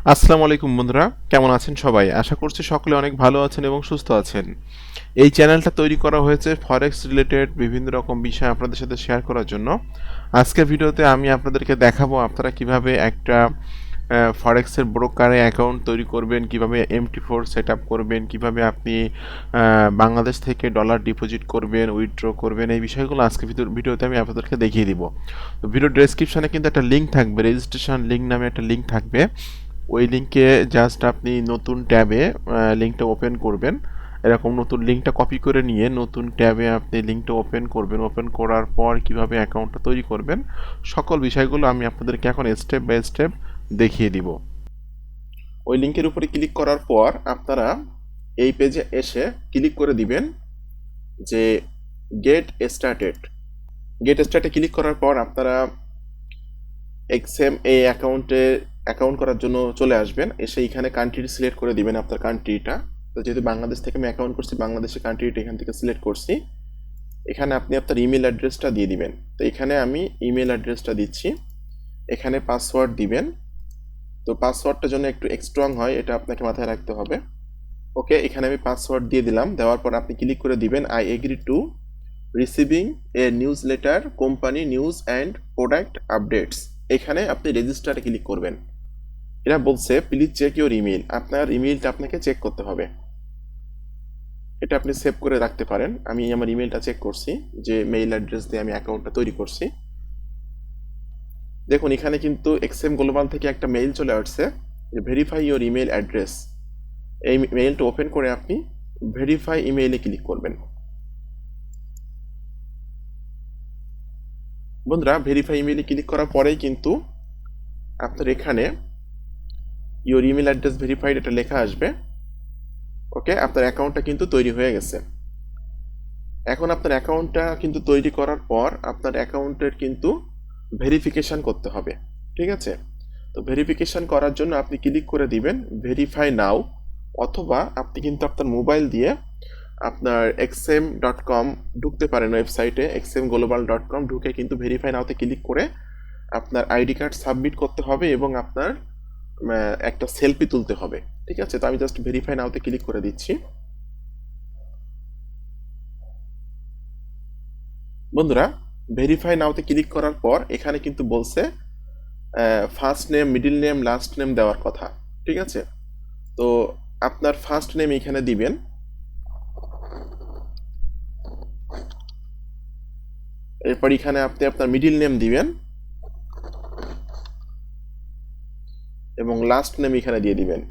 আসসালামু আলাইকুম বন্ধুরা, কেমন আছেন সবাই? আশা করছি সকলে অনেক ভালো আছেন এবং সুস্থ আছেন। এই চ্যানেলটা তৈরি করা হয়েছে ফরেক্স রিলেটেড বিভিন্ন রকম বিষয় আপনাদের সাথে শেয়ার করার জন্য। আজকের ভিডিওতে আমি আপনাদেরকে দেখাবো আপনারা কিভাবে একটা ফরেক্সের ব্রোকারে অ্যাকাউন্ট তৈরি করবেন, কিভাবে MT4 সেট আপ করবেন, কিভাবে আপনি বাংলাদেশ থেকে ডলার ডিপোজিট করবেন, উইথড্র করবেন, এই বিষয়গুলো আজকে ভিডিওতে আমি আপনাদেরকে দেখিয়ে দিব। তো ভিডিও ডেসক্রিপশনে কিন্তু একটা লিঙ্ক থাকবে, রেজিস্ট্রেশন লিঙ্ক নামে একটা লিঙ্ক থাকবে। ওই লিঙ্কে জাস্ট আপনি নতুন ট্যাবে লিঙ্কটা ওপেন করবেন। এরকম নতুন লিঙ্কটা কপি করে নিয়ে নতুন ট্যাবে আপনি লিঙ্কটা ওপেন করবেন। ওপেন করার পর কিভাবে অ্যাকাউন্টটা তৈরি করবেন সকল বিষয়গুলো আমি আপনাদেরকে এখন স্টেপ বাই স্টেপ দেখিয়ে দিব। ওই লিঙ্কের উপরে ক্লিক করার পর আপনারা এই পেজে এসে ক্লিক করে দিবেন যে গেট স্টার্টেড। গেট স্টার্টে ক্লিক করার পর আপনারা এক্সএম এই অ্যাকাউন্ট করার জন্য চলে আসবেন। এসে এখানে কান্ট্রি সিলেক্ট করে দিবেন আপনার কান্ট্রিটা। তো যেহেতু বাংলাদেশ থেকে আমি অ্যাকাউন্ট করছি, বাংলাদেশের কান্ট্রিটা এখান থেকে সিলেক্ট করছি। এখানে আপনি আপনার ইমেল অ্যাড্রেসটা দিয়ে দিবেন। তো এখানে আমি ইমেল অ্যাড্রেসটা দিচ্ছি। এখানে পাসওয়ার্ড দিবেন। তো পাসওয়ার্ডটা যেন একটু স্ট্রং হয়, এটা আপনাকে মাথায় রাখতে হবে। ওকে, এখানে আমি পাসওয়ার্ড দিয়ে দিলাম। দেওয়ার পর আপনি ক্লিক করে দিবেন I agree to receiving a news letter company news and product updates. এখানে আপনি রেজিস্টারে ক্লিক করবেন। এরা বলছে প্লিজ চেক ইউর ইমেল, আপনার ইমেলটা আপনাকে চেক করতে হবে। এটা আপনি সেভ করে রাখতে পারেন। আমি আমার ইমেলটা চেক করছি, যে মেইল অ্যাড্রেস দিয়ে আমি অ্যাকাউন্টটা তৈরি করছি। দেখুন এখানে কিন্তু এক্সএম গ্লোবাল থেকে একটা মেইল চলে আসছে যে ভেরিফাই ইউর ইমেল অ্যাড্রেস। এই মেইলটা ওপেন করে আপনি ভেরিফাই ইমেইলে ক্লিক করবেন। বন্ধুরা, ভেরিফাই ইমেইলে ক্লিক করার পরেই কিন্তু আপনার এখানে ইউর ইমেল অ্যাড্রেস ভেরিফাইড এটা লেখা আসবে। ওকে, আপনার অ্যাকাউন্টটা কিন্তু তৈরি হয়ে গেছে। এখন আপনার অ্যাকাউন্টটা কিন্তু তৈরি করার পর আপনার অ্যাকাউন্টের কিন্তু ভেরিফিকেশন করতে হবে। ঠিক আছে? তো ভেরিফিকেশন করার জন্য আপনি ক্লিক করে দিবেন ভেরিফাই নাও, অথবা আপনি কিন্তু আপনার মোবাইল দিয়ে আপনার xm.com ঢুকতে পারেন, ওয়েবসাইটে xmglobal.com ঢুকে কিন্তু ভেরিফাই নাওতে ক্লিক করে আপনার আইডি কার্ড সাবমিট করতে হবে এবং আপনার একটা সেলফি তুলতে হবে। ঠিক আছে? তো আমি জাস্ট ভেরিফাই নাওতে ক্লিক করে দিচ্ছি। বন্ধুরা, ভেরিফাই নাওতে ক্লিক করার পর এখানে কিন্তু বলছে first name, middle name, last name দেওয়ার কথা। ঠিক আছে? তো আপনার ফার্স্ট নেম এখানে দিবেন। এরপর এখানে আপনি আপনার মিডল নেম দিবেন এবং লাস্ট নেম এখানে দিয়ে দিবেন।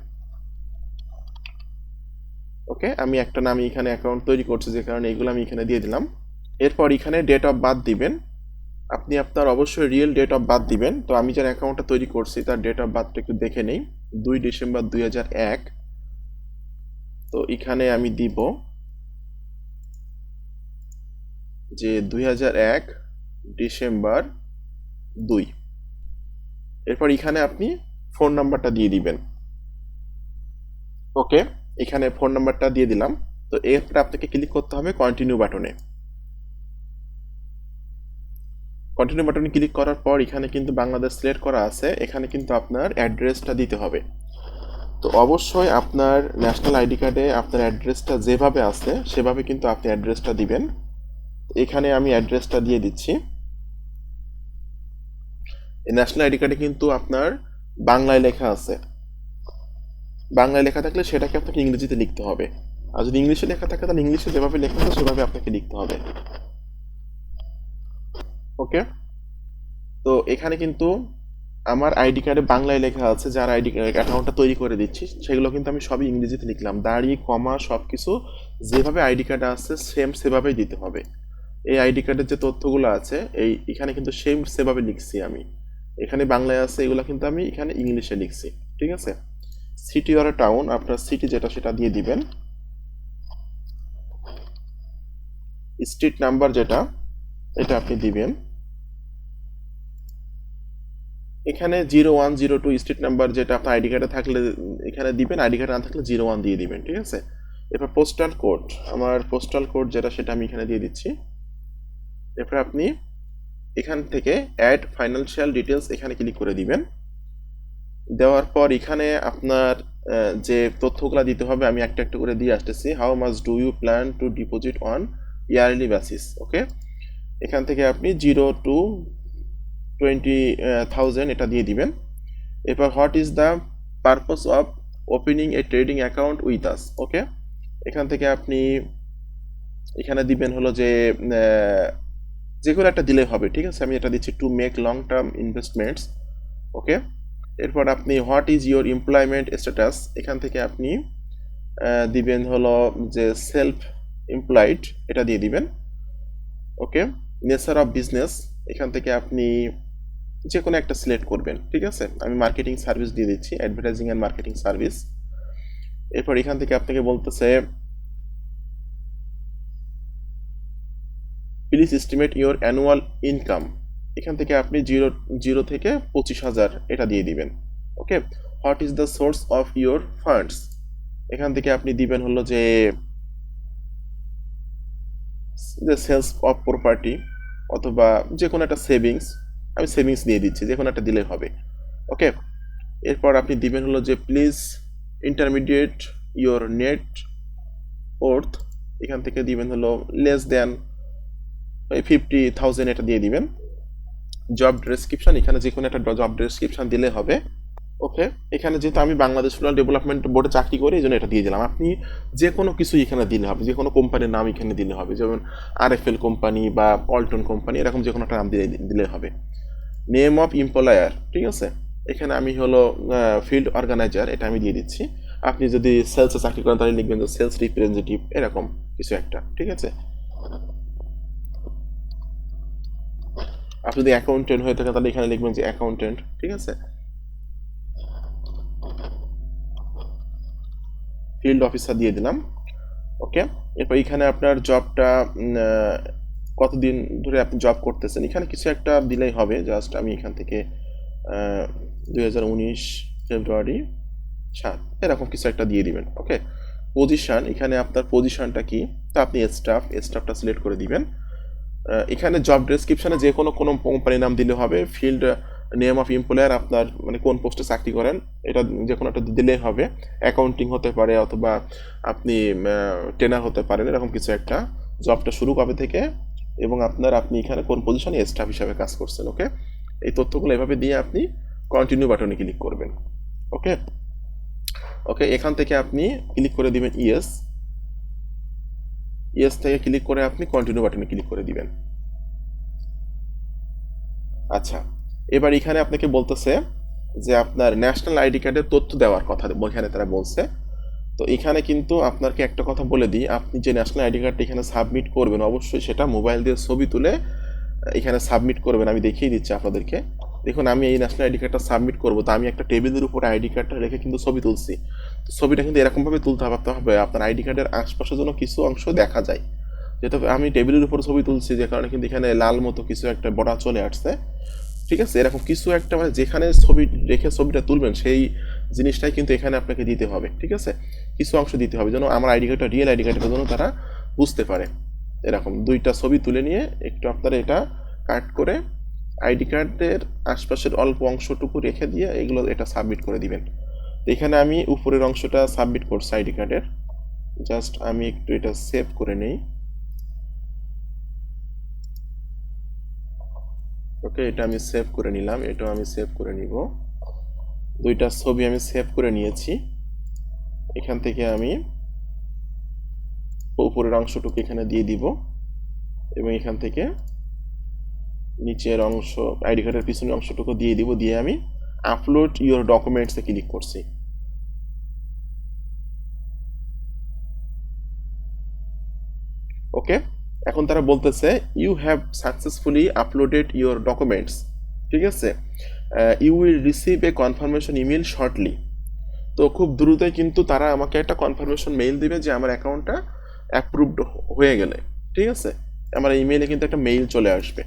ওকে, আমি একটা নাম এখানে অ্যাকাউন্ট তৈরি করছি যে কারণে এইগুলো আমি এখানে দিয়ে দিলাম। এরপর এখানে ডেট অফ বার্থ দিবেন। আপনি আপনার অবশ্যই রিয়েল ডেট অফ বার্থ দিবেন। তো আমি যার অ্যাকাউন্টটা তৈরি করছি তার ডেট অফ বার্থটা একটু দেখে নেই, 2 ডিসেম্বর 2001। তো এখানে আমি দিব যে 2001 ডিসেম্বর 2। এরপর এখানে আপনি ফোন নাম্বারটা দিয়ে দিবেন। ওকে, এখানে ফোন নাম্বারটা দিয়ে দিলাম। তো এরপর আপনাকে ক্লিক করতে হবে কন্টিনিউ বাটনে। কন্টিনিউ বাটনে ক্লিক করার পর এখানে কিন্তু বাংলাদেশ সিলেক্ট করা আছে, এখানে কিন্তু আপনার অ্যাড্রেসটা দিতে হবে। তো অবশ্যই আপনার ন্যাশনাল আইডি কার্ডে আপনার অ্যাড্রেসটা যেভাবে আছে সেভাবে কিন্তু আপনি অ্যাড্রেসটা দিবেন। এখানে আমি অ্যাড্রেসটা দিয়ে দিচ্ছি। এই ন্যাশনাল আইডি কার্ডে কিন্তু আপনার বাংলায় লেখা আছে। বাংলায় লেখা থাকলে সেটাকে আপনাকে ইংরেজিতে লিখতে হবে। আর যদি ইংলিশে লেখা থাকে তাহলে ইংলিশে যেভাবে লেখা আছে সেভাবে আপনাকে লিখতে হবে। ওকে, তো এখানে কিন্তু আমার আইডি কার্ডে বাংলায় লেখা আছে, যার আইডি অ্যাকাউন্টটা তৈরি করে দিচ্ছি সেগুলো কিন্তু আমি সবই ইংরেজিতে লিখলাম। দাড়ি, কমা সব কিছু যেভাবে আইডি কার্ডে আছে সেম সেভাবেই দিতে হবে। এই আইডি কার্ডের যে তথ্যগুলো আছে এই এখানে কিন্তু সেম সেভাবে লিখছি আমি। এখানে বাংলায় আছে, এগুলো কিন্তু আমি এখানে ইংলিশে লিখছি। ঠিক আছে? সিটি অর টাউন, আপনার সিটি যেটা সেটা দিয়ে দিবেন। স্ট্রিট নাম্বার যেটা এটা আপনি দিবেন। এখানে 0102 স্ট্রিট নাম্বার যেটা আপনার আইডি কার্ডে থাকলে এখানে দিবেন, আইডি কার্ডে না থাকলে 01 দিয়ে দিবেন। ঠিক আছে? এরপর পোস্টাল কোড, আমার পোস্টাল কোড যেটা সেটা আমি এখানে দিয়ে দিচ্ছি। এরপর আপনি এখান থেকে অ্যাড ফাইন্যান্সিয়াল ডিটেলস এখানে ক্লিক করে দিবেন। দেওয়ার পর এখানে আপনার যে তথ্যগুলো দিতে হবে আমি একটা একটা করে দিয়ে আসতেছি। How much do you plan to deposit on yearly basis? Okay, এখান থেকে আপনি 0 to 20,000 এটা দিয়ে দিবেন। এরপর what is the purpose of opening a trading account with us? Okay, এখান থেকে আপনি এখানে দিবেন হলো যে যে কোনো একটা দিলেই হবে, ঠিক আছে? আমি এটা দিচ্ছি to make long term investments. Okay, এরপর আপনি what is your employment status? এখান থেকে আপনি দিবেন হলো যে সেলফ এমপ্লয়েড, এটা দিয়ে দিবেন। ওকে, নেচার অফ বিজনেস, এখান থেকে আপনি যে কোনো একটা সিলেক্ট করবেন, ঠিক আছে? আমি মার্কেটিং সার্ভিস দিয়ে দিচ্ছি, অ্যাডভার্টাইজিং অ্যান্ড মার্কেটিং সার্ভিস। এরপর এখান থেকে আপনাকে বলতেছে please estimate your annual income. এখান থেকে আপনি জিরো থেকে 25,000 এটা দিয়ে দিবেন। Okay, what is the source of your funds? এখান থেকে আপনি দিবেন হলো যে সেলস অফ প্রপার্টি অথবা যে কোনো একটা সেভিংস, আমি সেভিংস দিয়ে দিচ্ছি, যে কোনো একটা দিলে হবে। ওকে, এরপর আপনি দিবেন হলো যে please intermediate your net worth. এখান থেকে দিবেন হলো লেস দেন 50,000 এটা দিয়ে দিবেন। জব ডেসক্রিপশন, এখানে যে কোনো একটা জব ডেসক্রিপশন দিলে হবে। ওকে, এখানে যেহেতু আমি বাংলাদেশ রুরাল ডেভেলপমেন্ট বোর্ডে চাকরি করি এই জন্য এটা দিয়ে দিলাম। আপনি যে কোনো কিছু এখানে দিলে হবে, যে কোনো কোম্পানির নাম এখানে দিলে হবে, যেমন RFL কোম্পানি বা অল্টন কোম্পানি, এরকম যে কোনো একটা নাম দিলে হবে। নেম অফ এমপ্লয়ার, ঠিক আছে? এখানে আমি হলো ফিল্ড অর্গানাইজার, এটা আমি দিয়ে দিচ্ছি। আপনি যদি সেলসে চাকরি করেন তাহলে লিখবেন যে সেলস রিপ্রেজেন্টেটিভ, এরকম কিছু একটা, ঠিক আছে? আপনি যদি অ্যাকাউন্টেন্ট হয়ে থাকেন তাহলে এখানে লিখবেন যে অ্যাকাউন্টেন্ট, ঠিক আছে? ফিল্ড অফিসার দিয়ে দিলাম। ওকে, এরপর এখানে আপনার জবটা কতদিন ধরে আপনি জব করতেছেন, এখানে কিছু একটা দিলেই হবে। জাস্ট আমি এখান থেকে 2019 ফেব্রুয়ারি 7 এরকম কিছু একটা দিয়ে দিবেন। ওকে, পজিশন, এখানে আপনার পজিশনটা কি, তা আপনি স্টাফটা সিলেক্ট করে দিবেন। এখানে জব ডেসক্রিপশনে যে কোনো কোম্পানির নাম দিলে হবে। ফিল্ড নেম অফ এমপ্লয়ার, আপনার মানে কোন পোস্টে চাকরি করেন এটা যে কোনো একটা দিলেই হবে। অ্যাকাউন্টিং হতে পারে অথবা আপনি ট্রেনার হতে পারেন, এরকম কিছু একটা। জবটা শুরু কবে থেকে এবং আপনি এখানে কোন পজিশনে স্টাফ হিসাবে কাজ করছেন। ওকে, এই তথ্যগুলো এভাবে দিয়ে আপনি কন্টিনিউ বাটনে ক্লিক করবেন। ওকে, ওকে, এখান থেকে আপনি ক্লিক করে দিবেন ইয়েস থেকে ক্লিক করে আপনি কন্টিনিউ বাটনে ক্লিক করে দিবেন। আচ্ছা, এবার এখানে আপনাকে বলতেছে যে আপনার ন্যাশনাল আইডি কার্ডের তথ্য দেওয়ার কথা এখানে তারা বলছে। তো এখানে কিন্তু আপনাকে একটা কথা বলে দিই, আপনি যে ন্যাশনাল আইডি কার্ডটা এখানে সাবমিট করবেন অবশ্যই সেটা মোবাইল দিয়ে ছবি তুলে এখানে সাবমিট করবেন। আমি দেখিয়ে দিচ্ছি আপনাদেরকে। দেখুন, আমি এই ন্যাশনাল আইডি কার্ডটা সাবমিট করবো, তো আমি একটা টেবিলের উপরে আইডি কার্ডটা রেখে কিন্তু ছবি তুলছি। তো ছবিটা কিন্তু এরকমভাবে তুলতে হবে আপনার আইডি কার্ডের আশপাশের জন্য কিছু অংশ দেখা যায়। যেহেতু আমি টেবিলের উপর ছবি তুলছি যে কারণে কিন্তু এখানে লাল মতো কিছু একটা বর্ডার চলে আসছে, ঠিক আছে? এরকম কিছু একটা মানে যেখানে ছবি রেখে ছবিটা তুলবেন সেই জিনিসটাই কিন্তু এখানে আপনাকে দিতে হবে, ঠিক আছে? কিছু অংশ দিতে হবে যেন আমার আইডি কার্ডটা রিয়েল আইডি কার্ডের জন্য তারা বুঝতে পারে। এরকম দুইটা ছবি তুলে নিয়ে একটু আপনারা এটা কাট করে আইডি কার্ডের আশপাশের অল্প অংশটুকু রেখে দিয়ে এটা সাবমিট করে দিবেন। তো এখানে আমি উপরের অংশটা সাবমিট করছি আইডি কার্ডের। জাস্ট আমি একটু এটা সেভ করে নেই। ওকে, এটা আমি সেভ করে নিলাম, এটাও আমি সেভ করে নিব। দুইটা ছবি আমি সেভ করে নিয়েছি। এখান থেকে আমি উপরের অংশটুকু এখানে দিয়ে দিব এবং এখান থেকে নিচের অংশ আইডি কার্ডের পিছনের অংশটুকু দিয়ে দিব, দিয়ে আমি আপলোড ইউর ডকুমেন্টসে ক্লিক করছি। ওকে, এখন তারা বলতেছে you have successfully uploaded your documents, ঠিক আছে? You will receive a confirmation email shortly. তো খুব দ্রুতই কিন্তু তারা আমাকে একটা কনফার্মেশন মেইল দিবে যে আমার অ্যাকাউন্টটা অ্যাপ্রুভড হয়ে গেলে, ঠিক আছে? আমার ইমেইলে কিন্তু একটা মেইল চলে আসবে।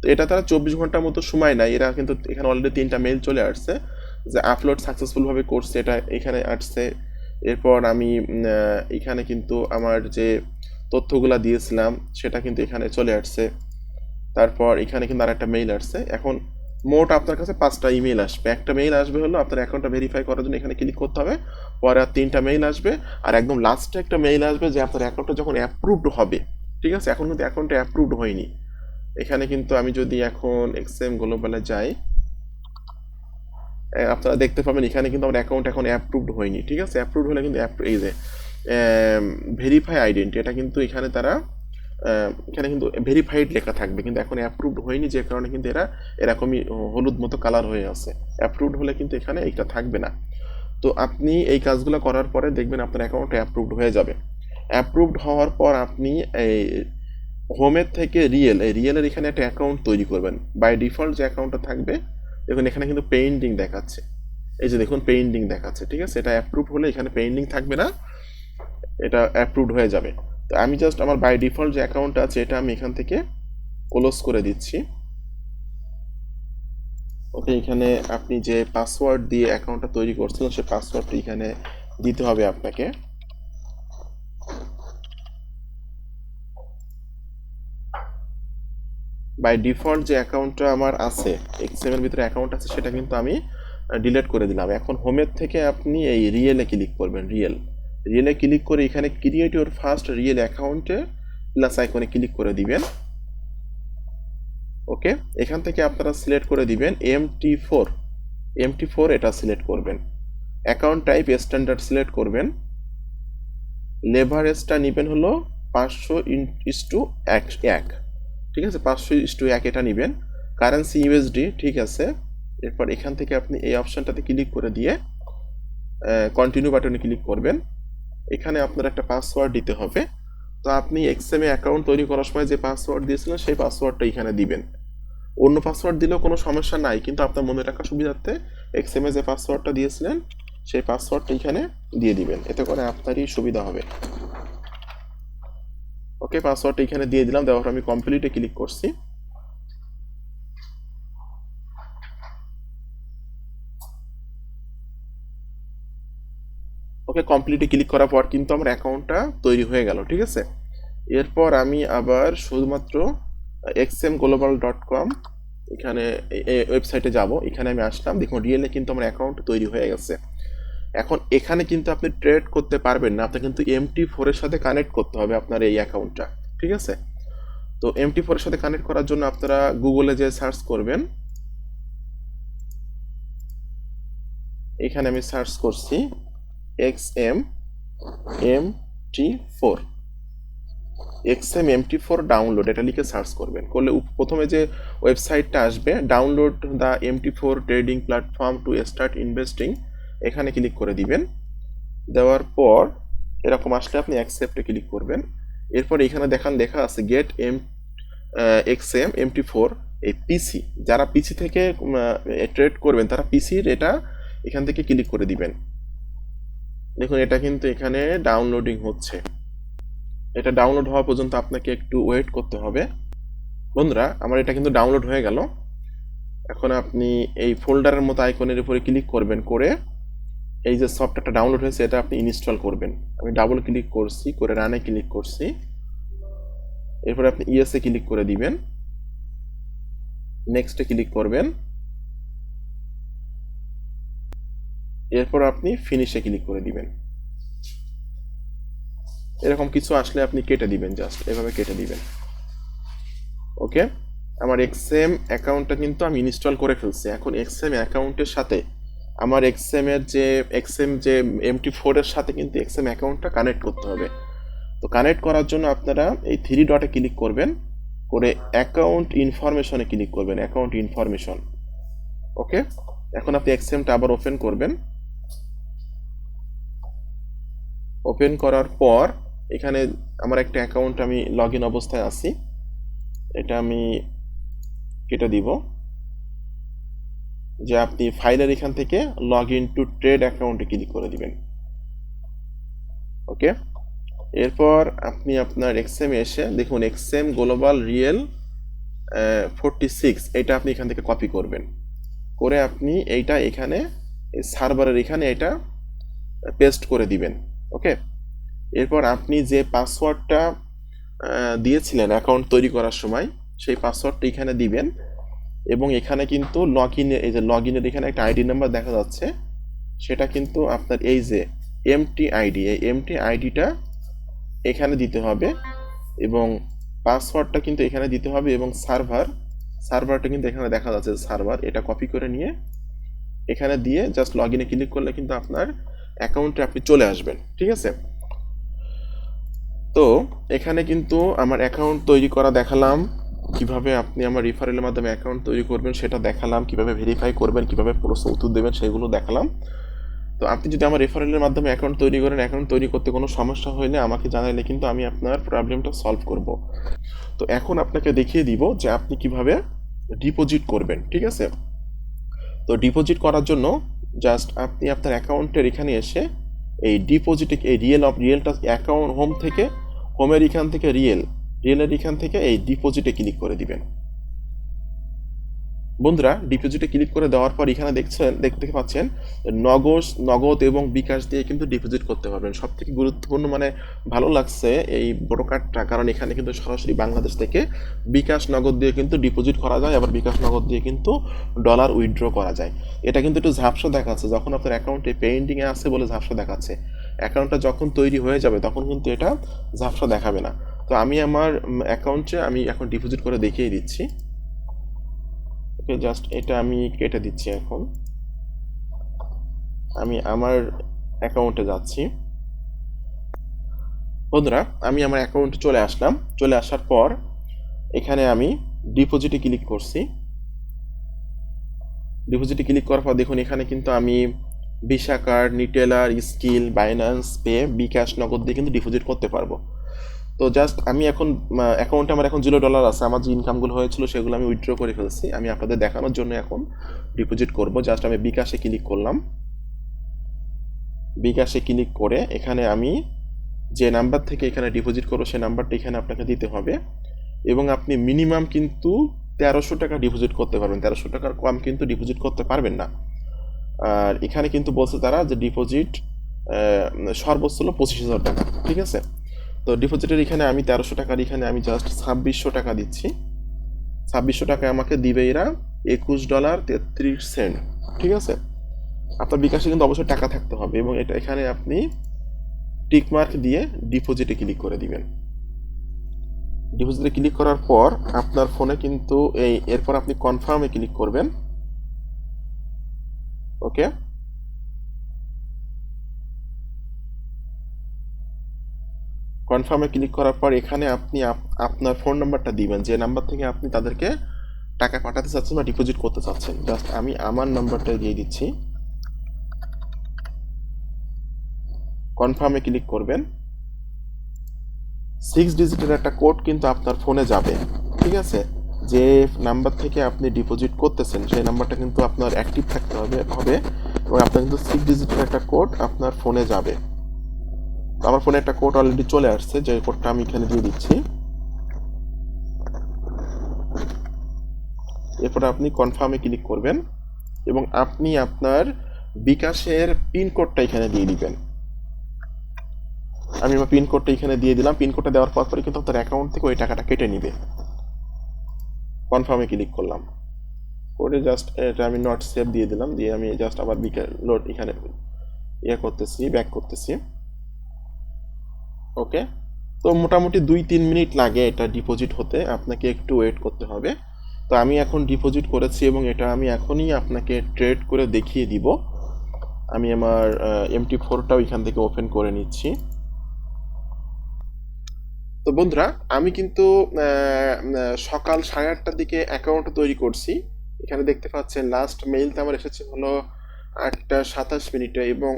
তো এটা তারা 24 ঘন্টার মতো সময় নাই, এরা কিন্তু এখানে অলরেডি 3টা মেইল চলে আসছে যে আপলোড সাকসেসফুলভাবে করছে, এটা এখানে আসছে। এরপর আমি এখানে কিন্তু আমার যে তথ্যগুলা দিয়েছিলাম সেটা কিন্তু এখানে চলে আসছে। তারপর এখানে কিন্তু আর একটা মেইল আসছে। এখন মোট আপনার কাছে 5টা ইমেল আসবে। একটা মেইল আসবে হলো আপনার অ্যাকাউন্টটা ভেরিফাই করার জন্য, এখানে ক্লিক করতে হবে। পরে আর 3টা মেইল আসবে, আর একদম লাস্টে একটা মেইল আসবে যে আপনার অ্যাকাউন্টটা যখন অ্যাপ্রুভড হবে। ঠিক আছে, এখন কিন্তু অ্যাকাউন্টটা অ্যাপ্রুভড হয়নি। এখানে কিন্তু আমি যদি এখন এক্সএম গ্লোবালে যাই, আপনারা দেখতে পাবেন এখানে কিন্তু আমার অ্যাকাউন্ট এখন অ্যাপ্রুভড হয়নি। ঠিক আছে, অ্যাপ্রুভড হলে কিন্তু এই যে ভেরিফাই আইডেন্টি, এটা কিন্তু এখানে তারা এখানে কিন্তু ভেরিফাইড লেখা থাকবে, কিন্তু এখন অ্যাপ্রুভড হয়নি, যে কারণে কিন্তু এরা এরকমই হলুদ মতো কালার হয়ে আছে। অ্যাপ্রুভড হলে কিন্তু এখানে এইটা থাকবে না। তো আপনি এই কাজগুলো করার পরে দেখবেন আপনার অ্যাকাউন্ট অ্যাপ্রুভড হয়ে যাবে। অ্যাপ্রুভড হওয়ার পর আপনি এই হোমের থেকে রিয়েলের এখানে একটা অ্যাকাউন্ট তৈরি করবেন। বাই ডিফল্ট যে অ্যাকাউন্টটা থাকবে, দেখুন এখানে কিন্তু পেইন্টিং দেখাচ্ছে। এই যে দেখুন পেইন্টিং দেখাচ্ছে। ঠিক আছে, এটা অ্যাপ্রুভ হলে এখানে পেইন্টিং থাকবে না, এটা অ্যাপ্রুভড হয়ে যাবে। তো আমি জাস্ট আমার বাই ডিফল্ট যে অ্যাকাউন্টটা আছে এটা আমি এখান থেকে ক্লোজ করে দিচ্ছি। ওকে, এখানে আপনি যে পাসওয়ার্ড দিয়ে অ্যাকাউন্টটা তৈরি করছিলেন সেই পাসওয়ার্ডটি এখানে দিতে হবে আপনাকে। বাই ডিফল্ট যে অ্যাকাউন্টটা আমার আছে, এক্সএম এর ভিতরে অ্যাকাউন্ট আছে, সেটা কিন্তু আমি ডিলিট করে দিলাম। এখন হোমের থেকে আপনি এই রিয়েলে ক্লিক করবেন। রিয়েলে ক্লিক করে এখানে ক্রিয়েট ইউর ফার্স্ট রিয়েল অ্যাকাউন্টে প্লাস আইকনে ক্লিক করে দিবেন। ওকে, এখান থেকে আপনারা সিলেক্ট করে দিবেন MT4 এটা সিলেক্ট করবেন। অ্যাকাউন্ট টাইপ স্ট্যান্ডার্ড সিলেক্ট করবেন। লেভারেজটা নেবেন হলো 500:1। ঠিক আছে, 500:1 এটা নেবেন। কারেন্সি ইউএসডি, ঠিক আছে। এরপর এখান থেকে আপনি এই অপশনটাতে ক্লিক করে দিয়ে কন্টিনিউ বাটনে ক্লিক করবেন। এখানে আপনার একটা পাসওয়ার্ড দিতে হবে। তো আপনি এক্সএম এ অ্যাকাউন্ট তৈরি করার সময় যে পাসওয়ার্ড দিয়েছিলেন সেই পাসওয়ার্ডটা এখানে দিবেন। অন্য পাসওয়ার্ড দিলেও কোনো সমস্যা নাই, কিন্তু আপনার মনে রাখার সুবিধার্থে এক্সএম এ যে পাসওয়ার্ডটা দিয়েছিলেন সেই পাসওয়ার্ডটা এখানে দিয়ে দিবেন, এতে করে আপনারই সুবিধা হবে। ওকে, পাসওয়ার্ডটা এখানে দিয়ে দিলাম। দেওয়ার পর আমি কমপ্লিটে ক্লিক করছি। ওকে, কমপ্লিটে ক্লিক করার পর কিন্তু আমার অ্যাকাউন্টটা তৈরি হয়ে গেল। ঠিক আছে, এরপর আমি আবার শুধুমাত্র xmglobal.com এখানে ওয়েবসাইটে যাব। এখানে আমি আসলাম, দেখুন রিয়েলে কিন্তু আমার অ্যাকাউন্ট তৈরি হয়ে গেছে। এখন এখানে কিন্তু আপনি ট্রেড করতে পারবেন না, আপনার কিন্তু MT4 এর সাথে কানেক্ট করতে হবে আপনার এই অ্যাকাউন্টটা। ঠিক আছে, তো MT4 এর সাথে কানেক্ট করার জন্য আপনারা গুগলে যে সার্চ করবেন, এখানে আমি সার্চ করছি XMMT4 ডাউনলোড, এটা লিখে সার্চ করবেন। করলে প্রথমে যে ওয়েবসাইটটা আসবে, download the MT4 trading platform to start investing, এখানে ক্লিক করে দিবেন। দেওয়ার পর এরকম আসলে আপনি অ্যাকসেপ্টে ক্লিক করবেন। এরপর এখানে লেখা আছে গেট XMMT4 এই পিসি, যারা পিসি থেকে ট্রেড করবেন তারা পিসির এটা এখান থেকে ক্লিক করে দিবেন। দেখুন এটা কিন্তু এখানে ডাউনলোডিং হচ্ছে। এটা ডাউনলোড হওয়া পর্যন্ত আপনাকে একটু ওয়েট করতে হবে। বন্ধুরা, আমার এটা কিন্তু ডাউনলোড হয়ে গেল। এখন আপনি এই ফোল্ডারের মতো আইকনের উপরে ক্লিক করবেন, করে এই যে সফটওয়্যারটা ডাউনলোড হয়েছে এটা আপনি ইনস্টল করবেন। আমি ডাবল ক্লিক করছি, করে রানে ক্লিক করছি। এরপরে আপনি ইয়েসে ক্লিক করে দিবেন, নেক্সটে ক্লিক করবেন, এরপর আপনি ফিনিশে ক্লিক করে দিবেন। এরকম কিছু আসলে আপনি কেটে দিবেন, জাস্ট এভাবে কেটে দিবেন। ওকে, আমার এক্সএম অ্যাকাউন্টটা কিন্তু আমি ইনস্টল করে ফেলছি। এখন এক্সএম অ্যাকাউন্টের সাথে আমার এক্সএম যে MT4 এর সাথে কিন্তু এক্সএম অ্যাকাউন্টটা কানেক্ট করতে হবে। তো কানেক্ট করার জন্য আপনারা এই 3 ডটে ক্লিক করবেন, করে অ্যাকাউন্ট ইনফরমেশনে ক্লিক করবেন, অ্যাকাউন্ট ইনফরমেশন। ওকে, এখন আপনি এক্সএমটা আবার ওপেন করবেন। ওপেন করার পর এখানে আমার একটা অ্যাকাউন্ট আমি লগ ইন অবস্থায় আছি, এটা আমি কেটে দিব, যে আপনি ফাইলের এখান থেকে লগ ইন টু ট্রেড অ্যাকাউন্টে ক্লিক করে দিবেন। ওকে, এরপর আপনি আপনার এক্সএম এসে দেখুন এক্সএম গ্লোবাল রিয়েল 46, এটা আপনি এখান থেকে কপি করবেন, করে আপনি এইটা এখানে সার্ভারের এখানে এটা পেস্ট করে দিবেন। ওকে, এরপর আপনি যে পাসওয়ার্ডটা দিয়েছিলেন অ্যাকাউন্ট তৈরি করার সময় সেই পাসওয়ার্ডটা এখানে দিবেন। এবং এখানে কিন্তু লগ ইন, এই যে লগ ইনের এখানে একটা আইডি নাম্বার দেখা যাচ্ছে, সেটা কিন্তু আপনার এই যে এমটি আইডি, এই এমটি আইডিটা এখানে দিতে হবে এবং পাসওয়ার্ডটা কিন্তু এখানে দিতে হবে এবং সার্ভারটা কিন্তু এখানে দেখা যাচ্ছে সার্ভার, এটা কপি করে নিয়ে এখানে দিয়ে জাস্ট লগ ইনে ক্লিক করলে কিন্তু আপনার অ্যাকাউন্টে আপনি চলে আসবেন। ঠিক আছে, তো এখানে কিন্তু আমার অ্যাকাউন্ট তৈরি করা দেখালাম, কিভাবে আপনি আমার রেফারেলের মাধ্যমে অ্যাকাউন্ট তৈরি করবেন সেটা দেখালাম, কিভাবে ভেরিফাই করবেন, কিভাবে প্রশ্ন উত্তর দেবেন সেগুলো দেখালাম। তো আপনি যদি আমার রেফারেলের মাধ্যমে অ্যাকাউন্ট তৈরি করেন, অ্যাকাউন্ট তৈরি করতে কোনো সমস্যা হলে আমাকে জানালে কিন্তু আমি আপনার প্রবলেমটা সলভ করব। তো এখন আপনাকে দেখিয়ে দিব যে আপনি কিভাবে ডিপোজিট করবেন। ঠিক আছে, তো ডিপোজিট করার জন্য জাস্ট আপনি আপনার অ্যাকাউন্টের এখানে এসে এই ডিপোজিটে এই রিয়েলটা অ্যাকাউন্ট হোমের এখান থেকে রিয়েলের এখান থেকে এই ডিপোজিটে ক্লিক করে দিবেন। বন্ধুরা, ডিপোজিটে ক্লিক করে দেওয়ার পর এখানে দেখতে পাচ্ছেন নগদ এবং বিকাশ দিয়ে কিন্তু ডিপোজিট করতে পারবেন। সব থেকে গুরুত্বপূর্ণ মানে ভালো লাগছে এই ব্রোকারটা, কারণ এখানে কিন্তু সরাসরি বাংলাদেশ থেকে বিকাশ নগদ দিয়ে কিন্তু ডিপোজিট করা যায়, আবার বিকাশ নগদ দিয়ে কিন্তু ডলার উইথড্র করা যায়। এটা কিন্তু একটু ঝাপসা দেখাচ্ছে, যখন আপনার অ্যাকাউন্টে পেন্ডিংয়ে আছে বলে ঝাপসা দেখাচ্ছে। অ্যাকাউন্টটা যখন তৈরি হয়ে যাবে তখন কিন্তু এটা ঝাপসা দেখাবে না। তো আমি আমার অ্যাকাউন্টে আমি এখন ডিপোজিট করে দেখিয়ে দিচ্ছি। ওকে, জাস্ট এটা আমি কেটে দিচ্ছি। এখন আমি আমার অ্যাকাউন্টে যাচ্ছি। বন্ধুরা, আমি আমার অ্যাকাউন্টে চলে আসলাম। চলে আসার পর এখানে আমি ডিপোজিটে ক্লিক করছি। ডিপোজিটে ক্লিক করার পর দেখুন এখানে কিন্তু আমি Visa card, Neteller, Skrill, Binance Pay, bKash Nagad দিয়ে কিন্তু ডিপোজিট করতে পারবো। তো জাস্ট আমি এখন অ্যাকাউন্টে আমার এখন $0 আছে, আমার যে ইনকামগুলো হয়েছিল সেগুলো আমি উইথড্র করে ফেলছি। আমি আপনাদের দেখানোর জন্য এখন ডিপোজিট করব। জাস্ট আমি বিকাশে ক্লিক করলাম। বিকাশে ক্লিক করে এখানে আমি যে নাম্বার থেকে এখানে ডিপোজিট করবো সেই নাম্বারটা এখানে আপনাকে দিতে হবে এবং আপনি মিনিমাম কিন্তু 1300 টাকা ডিপোজিট করতে পারবেন। 1300 টাকার কম কিন্তু ডিপোজিট করতে পারবেন না। আর এখানে কিন্তু বলছে তারা যে ডিপোজিট সর্বোচ্চ হলো 25,000 টাকা। ঠিক আছে, তো ডিপোজিটের এখানে আমি 1300 টাকার এখানে আমি জাস্ট 2600 টাকা দিচ্ছি। 2600 টাকায় আমাকে দিবে এরা $21.33। ঠিক আছে, আপনার বিকাশে কিন্তু অবশ্যই টাকা থাকতে হবে এবং এটা এখানে আপনি টিক মার্ক দিয়ে ডিপোজিটে ক্লিক করে দিবেন। ডিপোজিটে ক্লিক করার পর আপনার ফোনে কিন্তু এরপর আপনি কনফার্মে ক্লিক করবেন। ওকে, কনফার্মে ক্লিক করার পর এখানে আপনি আপনার ফোন নাম্বারটা দিবেন, যে নাম্বার থেকে আপনি তাদেরকে টাকা পাঠাতে চাচ্ছেন বা ডিপোজিট করতে চাচ্ছেন। জাস্ট আমি আমার নাম্বারটা দিয়ে দিচ্ছি। কনফার্মে ক্লিক করবেন। 6 ডিজিটের একটা কোড কিন্তু আপনার ফোনে যাবে। ঠিক আছে, যে নাম্বার থেকে আপনি ডিপোজিট করতেছেন সেই নাম্বারটা কিন্তু আপনার অ্যাক্টিভ থাকতে হবে এবং আপনার কিন্তু 6 ডিজিটের একটা কোড আপনার ফোনে যাবে। আমার ফোনে একটা কোড অলরেডি চলে আসছে, যে কোডটা আমি এখানে দিয়ে দিচ্ছি। এরপর আপনি কনফার্মে ক্লিক করবেন এবং আপনি আপনার বিকাশের পিন কোডটা এখানে দিয়ে দিবেন। আমি আমার পিন কোডটা এখানে দিয়ে দিলাম। পিন কোডটা দেওয়ার পরে কিন্তু আপনার অ্যাকাউন্ট থেকে ওই টাকাটা কেটে নিবে। কনফার্মে ক্লিক করলাম, করে জাস্ট এটা আমি নট সেভ দিয়ে দিলাম, দিয়ে আমি জাস্ট আবার লোড এখানে ব্যাক করতেছি। ওকে, তো মোটামুটি 2-3 মিনিট লাগে এটা ডিপোজিট হতে, আপনাকে একটু ওয়েট করতে হবে। তো আমি এখন ডিপোজিট করেছি এবং এটা আমি এখনই আপনাকে ট্রেড করে দেখিয়ে দিব। আমি আমার MT4টাও এখান থেকে ওপেন করে নিচ্ছি। তো বন্ধুরা, আমি কিন্তু সকাল 8:30টার দিকে অ্যাকাউন্ট তৈরি করছি। এখানে দেখতে পাচ্ছেন লাস্ট মেইলটা আমার এসেছে হলো 8:27 এবং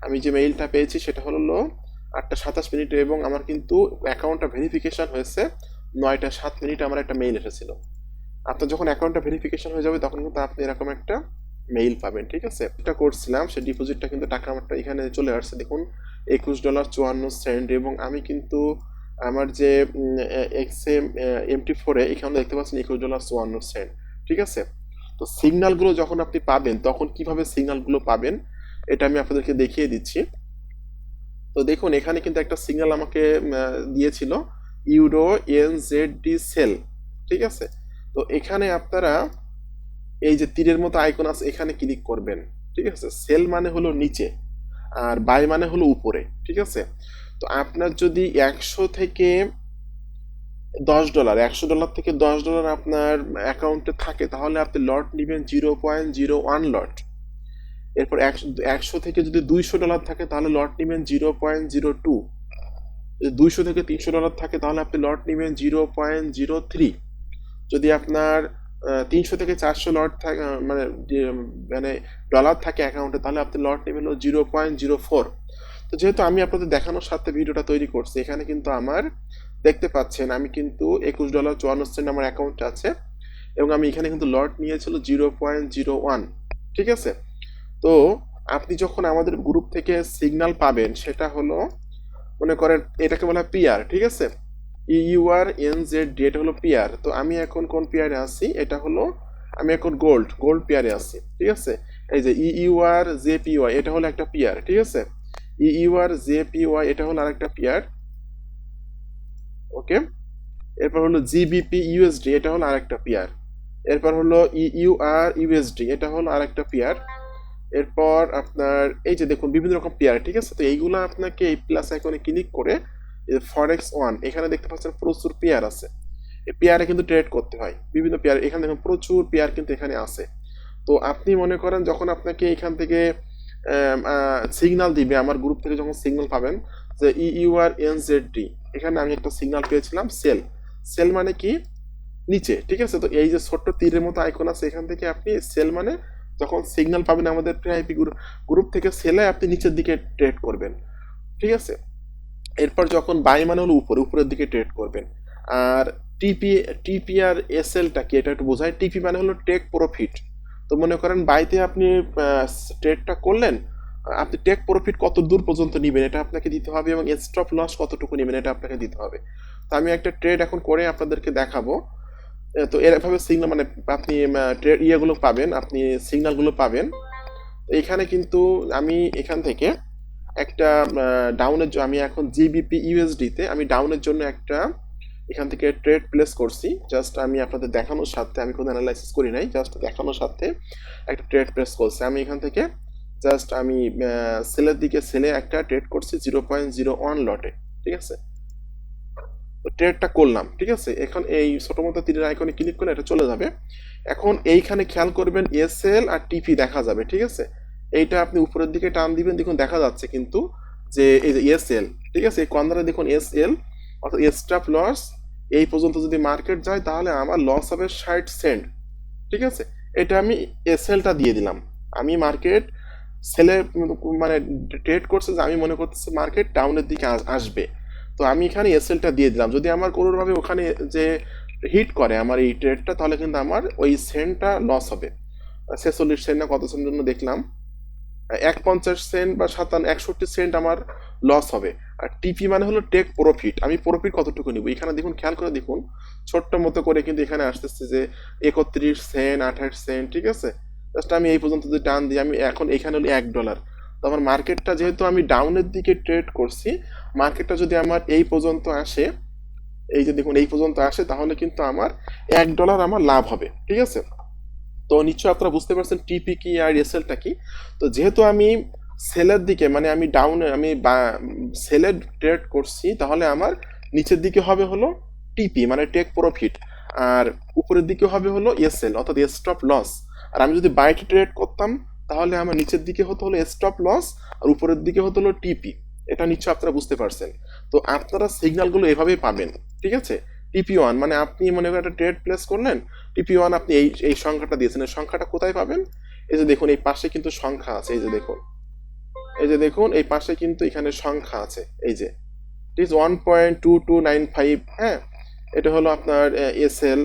আমি যে মেইলটা পেয়েছি সেটা হলো 8:27 এবং আমার কিন্তু অ্যাকাউন্টটা ভেরিফিকেশন হয়েছে 9:07 আমার একটা মেইল এসেছিল। আপনার যখন অ্যাকাউন্টটা ভেরিফিকেশন হয়ে যাবে তখন কিন্তু আপনি এরকম একটা মেইল পাবেন। ঠিক আছে, এটা করছিলাম, সেই ডিপোজিটটা কিন্তু টাকা আমারটা এখানে চলে আসছে। দেখুন $21.54 এবং আমি কিন্তু আমার যে এক্সএম MT4 এখানে দেখতে পাচ্ছেন $21.54। ঠিক আছে, তো সিগন্যালগুলো যখন আপনি পাবেন তখন কিভাবে সিগন্যালগুলো পাবেন এটা আমি আপনাদেরকে দেখিয়ে দিচ্ছি। তো দেখুন এখানে কিন্তু একটা সিগন্যাল আমাকে দিয়েছিল ইউরো NZD সেল। ঠিক আছে, তো এখানে আপনারা এই যে তীরের মতো আইকন আছে এখানে ক্লিক করবেন, ঠিক আছে। সেল মানে হলো নিচে আর বাই মানে হলো উপরে, ঠিক আছে। তো আপনার যদি 100 থেকে $10 আপনার অ্যাকাউন্টে থাকে তাহলে আপনি লট নেবেন 0.01 লট। এরপর 100 থেকে যদি $200 থাকে তাহলে লট নেবেন 0.02। যদি 200 থেকে $300 থাকে তাহলে আপনি লট নেবেন 0.03। যদি আপনার 300 থেকে 400 লট থাকে মানে ডলার থাকে অ্যাকাউন্টে তাহলে আপনি লট নেবেন 0.04। তো যেহেতু আমি আপনাদের দেখানোর সাথে ভিডিওটা তৈরি করছি, এখানে কিন্তু আমার দেখতে পাচ্ছেন আমি কিন্তু $21.54 আমার অ্যাকাউন্টে আছে এবং আমি এখানে কিন্তু লট নিয়েছিল 0.01, ঠিক আছে। তো আপনি যখন আমাদের গ্রুপ থেকে সিগন্যাল পাবেন সেটা হলো, মনে করেন এটাকে বলা হয় পিআর, ঠিক আছে। EURNZD এটা হলো পিআর। তো আমি এখন কোন পিআরে আছি, এটা হলো আমি এখন গোল্ড পিআরে আছি, ঠিক আছে। এই যে EURJPY এটা হলো একটা পিআর, ঠিক আছে। EURJPY এটা হলো আরেকটা পিআর, ওকে। এরপর হলো GBP USD এটা হলো আরেকটা পিআর। এরপর হলো EURUSD এটা হলো আরেকটা পিআর। এরপর আপনার এই যে দেখুন বিভিন্ন রকম পেয়ার, ঠিক আছে। তো এইগুলো আপনাকে এই প্লাস আইকনে ক্লিক করে ফরেক্স ওয়ান এখানে দেখতে পাচ্ছেন প্রচুর পেয়ার আছে। এই পেয়ারে কিন্তু ট্রেড করতে হয় বিভিন্ন পেয়ার, এখানে দেখুন প্রচুর পেয়ার কিন্তু এখানে আছে। তো আপনি মনে করেন যখন আপনাকে এখান থেকে সিগন্যাল দিবে, আমার গ্রুপ থেকে যখন সিগন্যাল পাবেন যে EURNZD, এখানে আমি একটা সিগন্যাল পেয়েছিলাম সেল মানে কি নিচে, ঠিক আছে। তো এই যে ছোট্ট তীরের মতো আইকন আছে এখান থেকে আপনি সেল মানে যখন সিগন্যাল পাবেন আমাদের প্রিআইপি গ্রুপ থেকে সেলে আপনি নিচের দিকে ট্রেড করবেন, ঠিক আছে। এরপর যখন বাই মানে হলো উপরের দিকে ট্রেড করবেন। আর টিপি টিপিআর এসএলটা কি এটা একটু বোঝায়। টিপি মানে হলো টেক প্রফিট। তো মনে করেন বাইতে আপনি ট্রেডটা করলেন, আপনি টেক প্রফিট কত দূর পর্যন্ত নেবেন এটা আপনাকে দিতে হবে এবং স্টপ লস কতটুকু নেবেন এটা আপনাকে দিতে হবে। তো আমি একটা ট্রেড এখন করে আপনাদেরকে দেখাবো। তো এরভাবে সিগন্যাল মানে আপনি ইয়েগুলো পাবেন, আপনি সিগন্যালগুলো পাবেন। এখানে কিন্তু আমি এখান থেকে একটা আমি এখন জিবিপি ইউএসডি তে আমি ডাউনের জন্য একটা এখান থেকে ট্রেড প্লেস করছি। জাস্ট আমি আপনাদের দেখানোর সাথে, আমি কোনো অ্যানালাইসিস করি নাই, জাস্ট দেখানোর সাথে একটা ট্রেড প্লেস করছি। আমি এখান থেকে জাস্ট আমি সেলের দিকে সেলে একটা ট্রেড করছি 0.01 লটে, ঠিক আছে। ট্রেডটা করলাম, ঠিক আছে। এখন এই ছোট মতো তীরের আইকনে ক্লিক করলে এটা চলে যাবে। এখন এইখানে খেয়াল করবেন এসএল আর টিপি দেখা যাবে, ঠিক আছে। এইটা আপনি উপরের দিকে টান দিবেন, দেখুন দেখা যাচ্ছে কিন্তু যে এই যে এসএল, ঠিক আছে। এই কর্নারে দেখুন এসএল অর্থাৎ স্টপ লস। এই পর্যন্ত যদি মার্কেট যায় তাহলে আমার লস হবে 60 সেন্ট, ঠিক আছে। এটা আমি এসএলটা দিয়ে দিলাম। আমি মার্কেট সেলে মানে ট্রেড করছে যে আমি মনে করতেছি মার্কেট ডাউনের দিকে আসবে। তো আমি এখানে এসএলটা দিয়ে দিলাম। যদি আমার কোনোভাবে ওখানে যে হিট করে আমার এই ট্রেডটা তাহলে কিন্তু আমার ওই সেন্টটা লস হবে। 46 সেন্ট না কত সেন্ট জন্য দেখলাম, 51 সেন্ট বা 61 সেন্ট আমার লস হবে। আর টিপি মানে হলো টেক প্রফিট, আমি প্রফিট কতটুকু নিব। এখানে দেখুন খেয়াল করে দেখুন ছোট্ট মতো করে কিন্তু এখানে আসতেছে যে 31 সেন্ট 28 সেন্ট, ঠিক আছে। জাস্ট আমি এই পর্যন্ত যদি টান দিই, আমি এখন এখানে হলো $1। তো আমার মার্কেটটা যেহেতু আমি ডাউনের দিকে ট্রেড করছি, মার্কেটটা যদি আমার এই পর্যন্ত আসে, এই যে দেখুন এই পর্যন্ত আসে তাহলে কিন্তু আমার $1 আমার লাভ হবে, ঠিক আছে। তো নিশ্চয়ই আপনারা বুঝতে পারছেন টিপি কি আর এসএলটা কি। তো যেহেতু আমি সেলের দিকে মানে আমি ডাউনে আমি সেলের ট্রেড করছি তাহলে আমার নিচের দিকে হবে হলো টিপি মানে টেক প্রফিট, আর উপরের দিকে হবে হলো এসএল অর্থাৎ স্টপ লস। আর আমি যদি বাইটে ট্রেড করতাম তাহলে আমার নিচের দিকে হতো হলো স্টপ লস আর উপরের দিকে হতো হলো টিপি। এটা নিশ্চয়ই আপনারা বুঝতে পারছেন। তো আপনারা সিগন্যালগুলো এভাবেই পাবেন, ঠিক আছে। টিপি 1 মানে আপনি মনে করেন একটা ট্রেড প্লেস করলেন, টিপি 1 আপনি এই এই সংখ্যাটা দিয়েছেন। এই সংখ্যাটা কোথায় পাবেন, এই যে দেখুন এই পাশে কিন্তু সংখ্যা আছে, এই যে দেখুন, এই যে দেখুন এই পাশে কিন্তু এখানে সংখ্যা আছে, এই যে ইট ইজ 1.2295। হ্যাঁ, এটা হলো আপনার এসএল,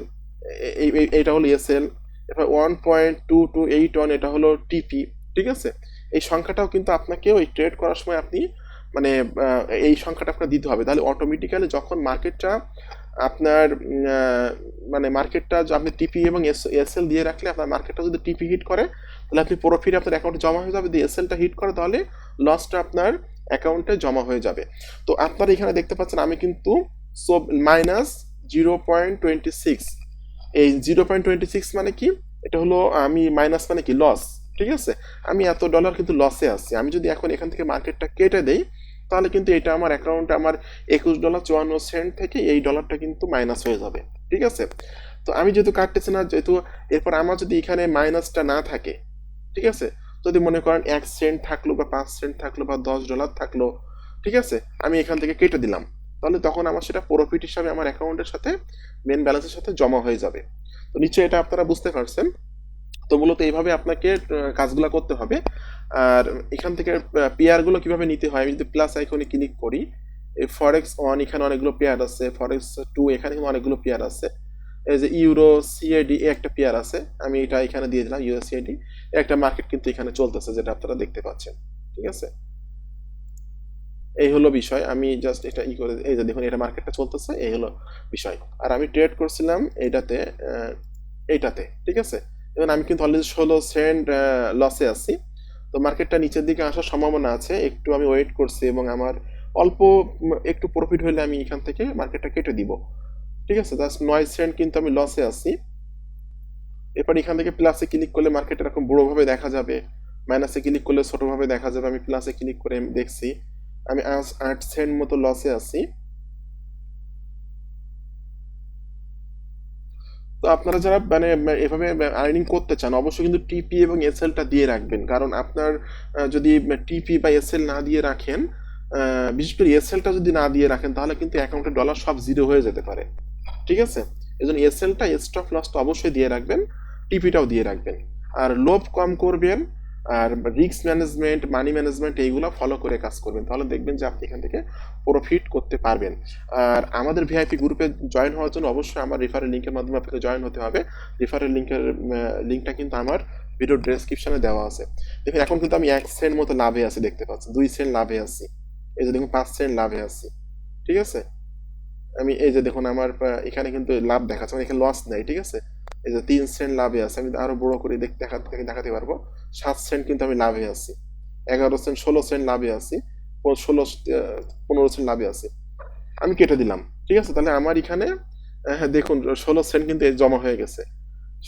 এইটা হলো এসএল। এরপর 1.2281 এটা হলো টিপি, ঠিক আছে। এই সংখ্যাটাও কিন্তু আপনাকে ওই ট্রেড করার সময় আপনি মানে এই সংখ্যাটা আপনার দিতে হবে। তাহলে অটোমেটিক্যালি যখন মার্কেটটা আপনার মানে মার্কেটটা আপনি টিপি এবং এসএল দিয়ে রাখলে আপনার মার্কেটটা যদি টিপি হিট করে তাহলে আপনি প্রফিট আপনার অ্যাকাউন্টে জমা হয়ে যাবে। যদি এসএলটা হিট করে তাহলে লসটা আপনার অ্যাকাউন্টে জমা হয়ে যাবে। তো আপনারা এখানে দেখতে পাচ্ছেন আমি কিন্তু -0.26 এই 0.26 মানে কি, এটা হলো আমি মাইনাস মানে কি লস, ঠিক আছে। আমি এত ডলার কিন্তু লসে আছি, আমি যদি এখন এখান থেকে মার্কেটটা কেটে দেই তাহলে কিন্তু এটা আমার অ্যাকাউন্টে আমার $21.54 থেকে এই ডলারটা কিন্তু মাইনাস হয়ে যাবে, ঠিক আছে। তো আমি যেহেতু কাটতেছি না, যেহেতু এরপর আমার যদি এখানে মাইনাসটা না থাকে, ঠিক আছে, যদি মনে করেন 1 সেন্ট থাকলো বা 5 সেন্ট থাকলো বা $10 থাকলো, ঠিক আছে, আমি এখান থেকে কেটে দিলাম, তাহলে তখন আমার সেটা প্রফিট হিসাবে আমার অ্যাকাউন্টের সাথে মেন ব্যালেন্সের সাথে জমা হয়ে যাবে। তো নিশ্চয়ই এটা আপনারা বুঝতে পারছেন। তো মূলত এইভাবে আপনাকে কাজগুলো করতে হবে। আর এখান থেকে পেয়ার গুলো কিভাবে নিতে হয়, আমি যদি প্লাস আইকনে ক্লিক করি, এই ফরেক্স ওয়ান এখানে অনেকগুলো পেয়ার আছে, ফরেক্স টু এখানে কিন্তু অনেকগুলো পেয়ার আছে, এই যে ইউরো সিএডি একটা পেয়ার আছে, আমি এটা এখানে দিয়ে দিলাম ইউরো সিএডি। একটা মার্কেট কিন্তু এখানে চলতেছে যেটা আপনারা দেখতে পাচ্ছেন, ঠিক আছে। এই হলো বিষয়, আমি জাস্ট এটা করে, এই যে দেখুন এটা মার্কেটটা চলতেছে, এই হলো বিষয়। আর আমি ট্রেড করছিলাম এইটাতে, এইটাতে, ঠিক আছে। এবং আমি কিন্তু অলরেডি 16 সেন্ট লসে আছি। তো মার্কেটটা নিচের দিকে আসার সম্ভাবনা আছে, একটু আমি ওয়েট করছি এবং আমার অল্প একটু প্রফিট হলে আমি এখান থেকে মার্কেটটা কেটে দিব, ঠিক আছে। জাস্ট 9 সেন্ট কিন্তু আমি লসে আছি। এরপর এখান থেকে প্লাসে ক্লিক করলে মার্কেট এরকম বড়ভাবে দেখা যাবে, মাইনাসে ক্লিক করলে ছোটভাবে দেখা যাবে। আমি প্লাসে ক্লিক করে দেখছি আমি আজ 8 সেন্ট মতো লসে আছি। তো আপনারা যারা মানে এভাবে আর্নিং করতে চান অবশ্যই কিন্তু টিপি এবং এসএলটা দিয়ে রাখবেন, কারণ আপনার যদি টিপি বা এসএল না দিয়ে রাখেন, বিশেষ করে এসএলটা যদি না দিয়ে রাখেন তাহলে কিন্তু অ্যাকাউন্টে ডলার সব জিরো হয়ে যেতে পারে, ঠিক আছে। এই জন্য এসএলটা স্টপ লসটা অবশ্যই দিয়ে রাখবেন, টিপিটাও দিয়ে রাখবেন। আর লোভ কম করবেন, আর রিস্ক ম্যানেজমেন্ট, মানি ম্যানেজমেন্ট এইগুলো ফলো করে কাজ করবেন, তাহলে দেখবেন যে আপনি এখান থেকে প্রফিট করতে পারবেন। আর আমাদের ভিআইপি গ্রুপে জয়েন হওয়ার জন্য অবশ্যই আমার রেফারেল লিঙ্কের মাধ্যমে আপনাকে জয়েন হতে হবে। রেফারেল লিঙ্কটা কিন্তু আমার ভিডিও ডেসক্রিপশনে দেওয়া আছে। দেখুন এখন কিন্তু আমি 1 সেন্ট মতো লাভে আছি, দেখতে পাচ্ছি 2 সেন্ট লাভে আছি, এই যে দেখুন 5 সেন্ট লাভে আছি, ঠিক আছে। আমি এই যে দেখুন আমার এখানে কিন্তু লাভ দেখাচ্ছে, মানে এখানে লস নেই, ঠিক আছে। এই যে 3 সেন্ট লাভে আছে, আমি আরো বড় করে দেখাতে পারবো। 7 সেন্ট কিন্তু আমি লাভে আছি, 11 সেন্ট, 16 সেন্ট লাভে আছি, 15 সেন্ট লাভে আছি। আমি কেটে দিলাম, ঠিক আছে। তাহলে আমার এখানে দেখুন 16 সেন্ট কিন্তু জমা হয়ে গেছে,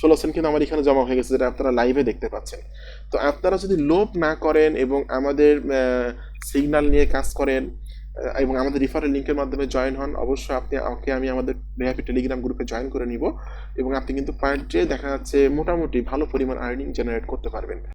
16 সেন্ট কিন্তু আমার এখানে জমা হয়ে গেছে, যেটা আপনারা লাইভে দেখতে পাচ্ছেন। তো আপনারা যদি লোভ না করেন এবং আমাদের সিগন্যাল নিয়ে কাজ করেন, এবং আমাদের রিফারেল লিঙ্কের মাধ্যমে জয়েন হন, অবশ্যই আমি আমাদের ভিআইপি টেলিগ্রাম গ্রুপে জয়েন করে নিব, এবং আপনি কিন্তু পার ডে দেখা যাচ্ছে মোটামুটি ভালো পরিমাণ আর্নিং জেনারেট করতে পারবেন।